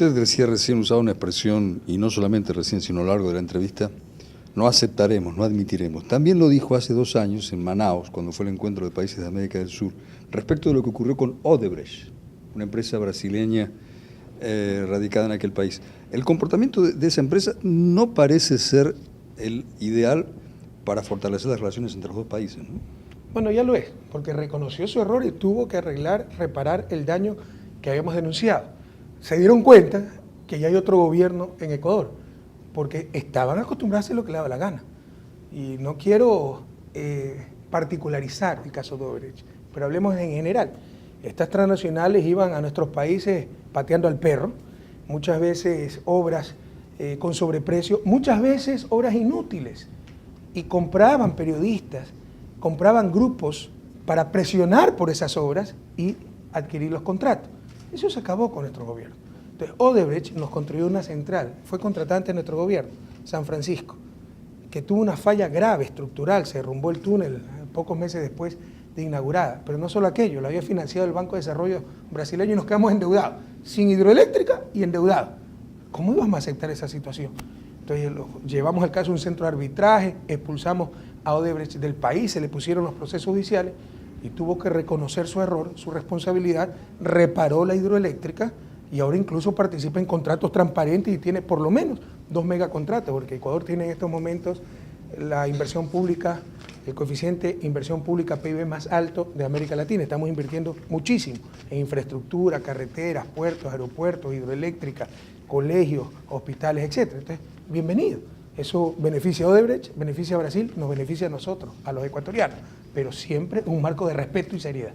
Usted decía recién, usaba una expresión, y no solamente recién, sino a lo largo de la entrevista, no aceptaremos, no admitiremos. También lo dijo hace 2 años en Manaos, cuando fue el encuentro de países de América del Sur, respecto de lo que ocurrió con Odebrecht, una empresa brasileña radicada en aquel país. El comportamiento de esa empresa no parece ser el ideal para fortalecer las relaciones entre los dos países, ¿no? Bueno, ya lo es, porque reconoció su error y tuvo que reparar el daño que habíamos denunciado. Se dieron cuenta que ya hay otro gobierno en Ecuador, porque estaban acostumbrados a hacer lo que le daba la gana. Y no quiero particularizar el caso de Odebrecht, pero hablemos en general. Estas transnacionales iban a nuestros países pateando al perro, muchas veces obras con sobreprecio, muchas veces obras inútiles, y compraban periodistas, compraban grupos para presionar por esas obras y adquirir los contratos. Eso se acabó con nuestro gobierno. Entonces, Odebrecht nos construyó una central, fue contratante de nuestro gobierno, San Francisco, que tuvo una falla grave, estructural, se derrumbó el túnel pocos meses después de inaugurada. Pero no solo aquello, lo había financiado el Banco de Desarrollo brasileño y nos quedamos endeudados, sin hidroeléctrica y endeudados. ¿Cómo íbamos a aceptar esa situación? Entonces llevamos el caso a un centro de arbitraje, expulsamos a Odebrecht del país, se le pusieron los procesos judiciales y tuvo que reconocer su error, su responsabilidad, reparó la hidroeléctrica y ahora incluso participa en contratos transparentes y tiene por lo menos 2 megacontratos, porque Ecuador tiene en estos momentos la inversión pública, el coeficiente inversión pública PIB más alto de América Latina. Estamos invirtiendo muchísimo en infraestructura, carreteras, puertos, aeropuertos, hidroeléctricas, colegios, hospitales, etc. Entonces, bienvenido. Eso beneficia a Odebrecht, beneficia a Brasil, nos beneficia a nosotros, a los ecuatorianos, pero siempre un marco de respeto y seriedad.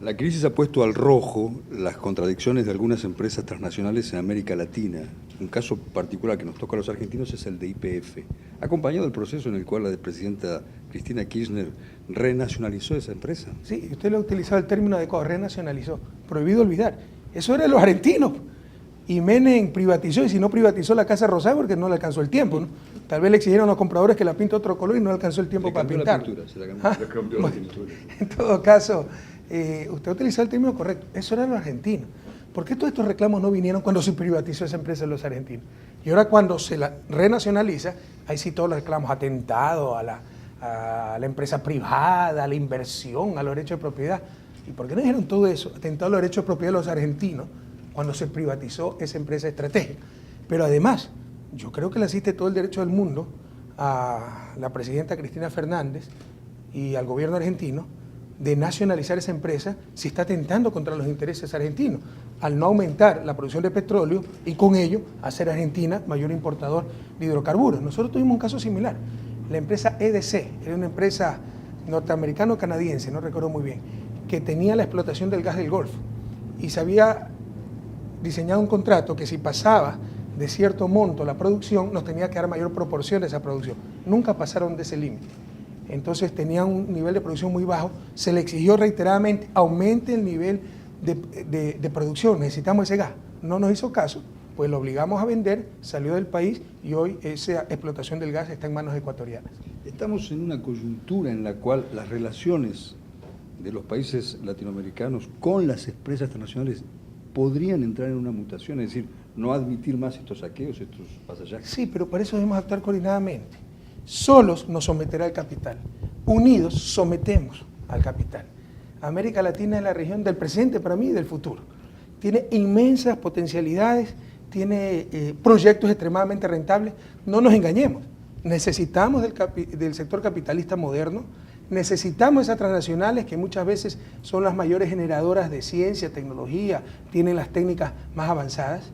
La crisis ha puesto al rojo las contradicciones de algunas empresas transnacionales en América Latina. Un caso particular que nos toca a los argentinos es el de YPF, acompañado del proceso en el cual la presidenta Cristina Kirchner renacionalizó esa empresa. Sí, usted lo ha utilizado el término adecuado, renacionalizó. Prohibido olvidar. Eso era de los argentinos. Y Menem privatizó, y si no privatizó la Casa Rosada porque no le alcanzó el tiempo, ¿no? Tal vez le exigieron a los compradores que la pinte otro color y no le alcanzó el tiempo para pintar. En todo caso, usted utilizó el término correcto. Eso era los argentinos. ¿Por qué todos estos reclamos no vinieron cuando se privatizó esa empresa de los argentinos? Y ahora cuando se la renacionaliza, ahí sí todos los reclamos, atentado a la empresa privada, a la inversión, a los derechos de propiedad. ¿Y por qué no dijeron todo eso? Atentado a los derechos de propiedad de los argentinos cuando se privatizó esa empresa estratégica. Pero además, yo creo que le asiste todo el derecho del mundo a la presidenta Cristina Fernández y al gobierno argentino de nacionalizar esa empresa si está atentando contra los intereses argentinos, al no aumentar la producción de petróleo y con ello hacer a Argentina mayor importador de hidrocarburos. Nosotros tuvimos un caso similar. La empresa EDC, era una empresa norteamericano-canadiense, no recuerdo muy bien, que tenía la explotación del gas del Golfo y se había diseñado un contrato que si pasaba de cierto monto la producción, nos tenía que dar mayor proporción de esa producción. Nunca pasaron de ese límite. Entonces tenían un nivel de producción muy bajo, se le exigió reiteradamente, aumente el nivel de producción, necesitamos ese gas. No nos hizo caso, pues lo obligamos a vender, salió del país y hoy esa explotación del gas está en manos ecuatorianas. Estamos en una coyuntura en la cual las relaciones de los países latinoamericanos con las empresas transnacionales podrían entrar en una mutación, es decir, no admitir más estos saqueos, estos vasallajes. Sí, pero para eso debemos actuar coordinadamente. Solos nos someterá el capital, unidos sometemos al capital. América Latina es la región del presente para mí y del futuro. Tiene inmensas potencialidades, tiene proyectos extremadamente rentables. No nos engañemos, necesitamos del sector capitalista moderno, necesitamos esas transnacionales que muchas veces son las mayores generadoras de ciencia, tecnología, tienen las técnicas más avanzadas,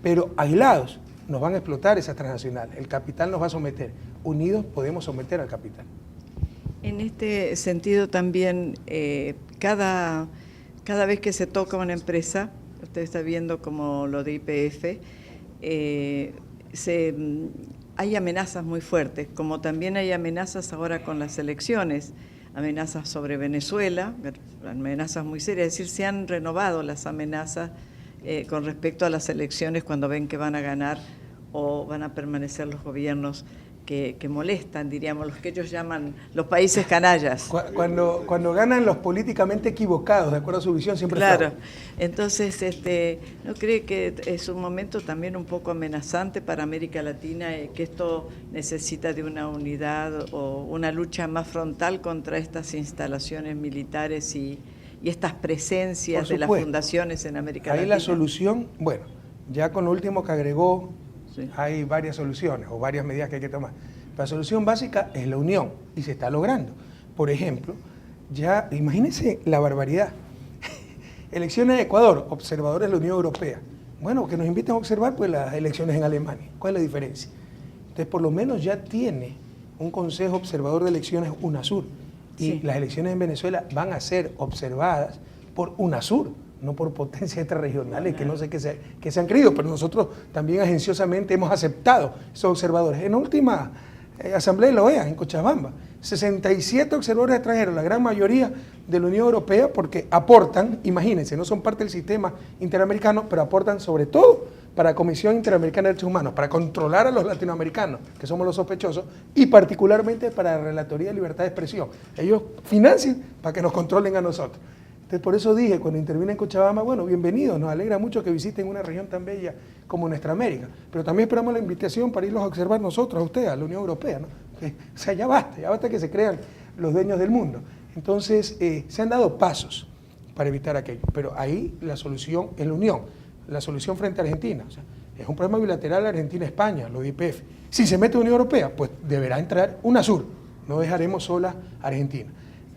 pero aislados nos van a explotar esas transnacionales, el capital nos va a someter, unidos podemos someter al capital. En este sentido también, cada vez que se toca una empresa, usted está viendo como lo de YPF, hay amenazas muy fuertes, como también hay amenazas ahora con las elecciones, amenazas sobre Venezuela, amenazas muy serias, es decir, se han renovado las amenazas con respecto a las elecciones cuando ven que van a ganar o van a permanecer los gobiernos que molestan, diríamos, los que ellos llaman los países canallas. Cuando ganan los políticamente equivocados, de acuerdo a su visión, siempre Claro, está. entonces, ¿no cree que es un momento también un poco amenazante para América Latina, que esto necesita de una unidad o una lucha más frontal contra estas instalaciones militares y estas presencias de las fundaciones en América Latina? Ahí la solución, bueno, ya con lo último que agregó, sí, hay varias soluciones o varias medidas que hay que tomar. La solución básica es la unión y se está logrando. Por ejemplo, ya imagínense la barbaridad. Elecciones de Ecuador, observadores de la Unión Europea. Bueno, que nos inviten a observar pues las elecciones en Alemania. ¿Cuál es la diferencia? Entonces, por lo menos ya tiene un Consejo Observador de Elecciones UNASUR. Y sí, las elecciones en Venezuela van a ser observadas por UNASUR, no por potencias extrarregionales, que no sé qué se han creído, pero nosotros también agenciosamente hemos aceptado esos observadores. En la última asamblea de la OEA, en Cochabamba, 67 observadores extranjeros, la gran mayoría de la Unión Europea, porque aportan, imagínense, no son parte del sistema interamericano, pero aportan sobre todo para la Comisión Interamericana de Derechos Humanos, para controlar a los latinoamericanos, que somos los sospechosos, y particularmente para la Relatoría de Libertad de Expresión. Ellos financian para que nos controlen a nosotros. Entonces, por eso dije, cuando intervine en Cochabamba, bueno, bienvenidos, nos alegra mucho que visiten una región tan bella como nuestra América, pero también esperamos la invitación para irlos a observar nosotros, a ustedes, a la Unión Europea, ¿no? O sea, ya basta que se crean los dueños del mundo. Entonces, se han dado pasos para evitar aquello, pero ahí la solución es la unión, la solución frente a Argentina. O sea, es un problema bilateral Argentina-España, lo de YPF. Si se mete Unión Europea, pues deberá entrar UNASUR, no dejaremos sola a Argentina.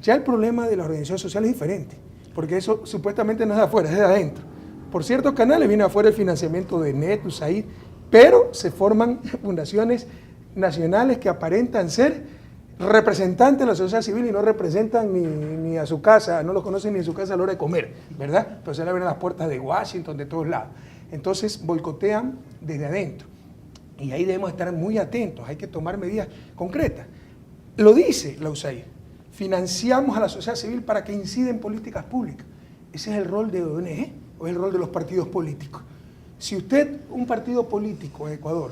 Ya el problema de la organización social es diferente, porque eso supuestamente no es de afuera, es de adentro. Por ciertos canales viene afuera el financiamiento de NET, USAID, pero se forman fundaciones nacionales que aparentan ser representantes de la sociedad civil y no representan ni a su casa, no los conocen ni en su casa a la hora de comer, ¿verdad? Pero se le abren las puertas de Washington, de todos lados. Entonces boicotean desde adentro. Y ahí debemos estar muy atentos, hay que tomar medidas concretas. Lo dice la USAID, financiamos a la sociedad civil para que incida en políticas públicas. Ese es el rol de ONG o es el rol de los partidos políticos. Si usted, un partido político en Ecuador,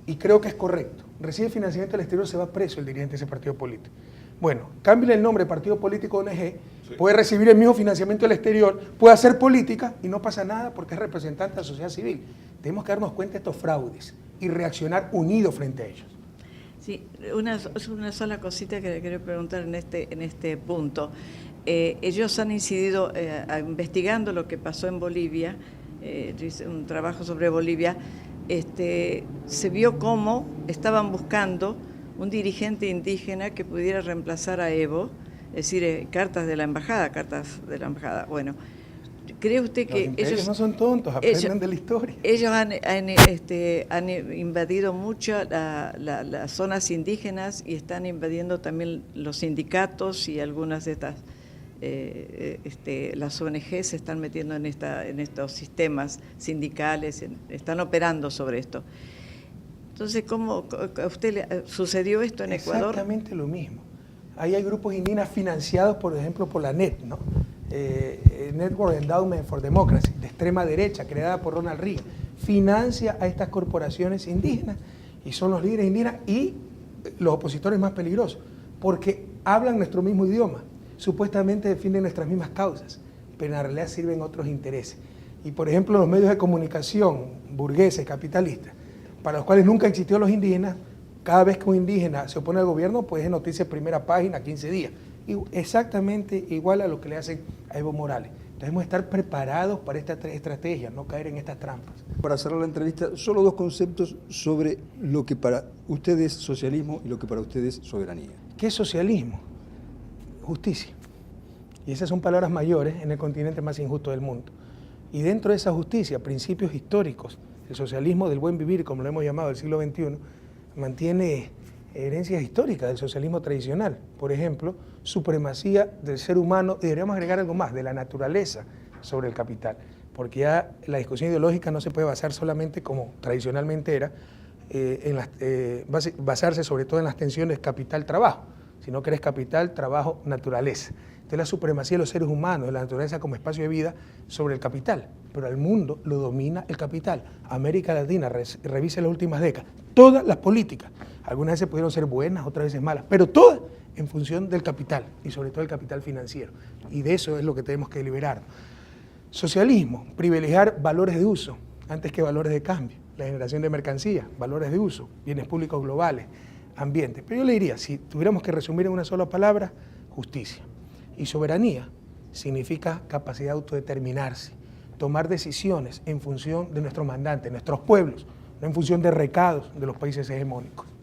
y creo que es correcto, recibe financiamiento del exterior, se va preso el dirigente de ese partido político. Bueno, cámbiale el nombre, partido político ONG, sí, puede recibir el mismo financiamiento del exterior, puede hacer política y no pasa nada porque es representante de la sociedad civil. Tenemos que darnos cuenta de estos fraudes y reaccionar unidos frente a ellos. Sí, una sola cosita que le quiero preguntar en este punto. Ellos han incidido investigando lo que pasó en Bolivia, hice un trabajo sobre Bolivia. Se vio cómo estaban buscando un dirigente indígena que pudiera reemplazar a Evo, es decir, cartas de la embajada. Bueno, ¿cree usted que ellos no son tontos, aprenden de la historia? Ellos han invadido mucho las zonas indígenas y están invadiendo también los sindicatos y algunas de estas las ONG se están metiendo en estos sistemas sindicales, están operando sobre esto. Entonces, ¿cómo a usted sucedió esto en Ecuador? Exactamente lo mismo. Ahí hay grupos indígenas financiados, por ejemplo, por la NET, ¿no? Network Endowment for Democracy, de extrema derecha, creada por Ronald Reagan. Financia a estas corporaciones indígenas y son los líderes indígenas y los opositores más peligrosos, porque hablan nuestro mismo idioma. Supuestamente defienden nuestras mismas causas, pero en la realidad sirven otros intereses. Y por ejemplo, los medios de comunicación burgueses, capitalistas, para los cuales nunca existió los indígenas, cada vez que un indígena se opone al gobierno, pues es noticia de primera página, 15 días. Y exactamente igual a lo que le hacen a Evo Morales. Entonces debemos estar preparados para esta estrategia, no caer en estas trampas. Para cerrar la entrevista, solo dos conceptos sobre lo que para ustedes es socialismo y lo que para ustedes es soberanía. ¿Qué es socialismo? Justicia. Y esas son palabras mayores en el continente más injusto del mundo. Y dentro de esa justicia, principios históricos, el socialismo del buen vivir, como lo hemos llamado, del siglo XXI, mantiene herencias históricas del socialismo tradicional. Por ejemplo, supremacía del ser humano, y deberíamos agregar algo más, de la naturaleza sobre el capital. Porque ya la discusión ideológica no se puede basar solamente, como tradicionalmente era, basarse sobre todo en las tensiones capital-trabajo, sino que eres capital, trabajo, naturaleza. Entonces la supremacía de los seres humanos, de la naturaleza como espacio de vida sobre el capital, pero al mundo lo domina el capital. América Latina, revise las últimas décadas, todas las políticas Algunas veces pudieron ser buenas, otras veces malas, pero todas en función del capital y sobre todo el capital financiero. Y de eso es lo que tenemos que liberar. Socialismo, privilegiar valores de uso antes que valores de cambio, la generación de mercancías, valores de uso, bienes públicos globales, ambiente. Pero yo le diría, si tuviéramos que resumir en una sola palabra, justicia. Y soberanía significa capacidad de autodeterminarse, tomar decisiones en función de nuestros mandantes, nuestros pueblos, no en función de recados de los países hegemónicos.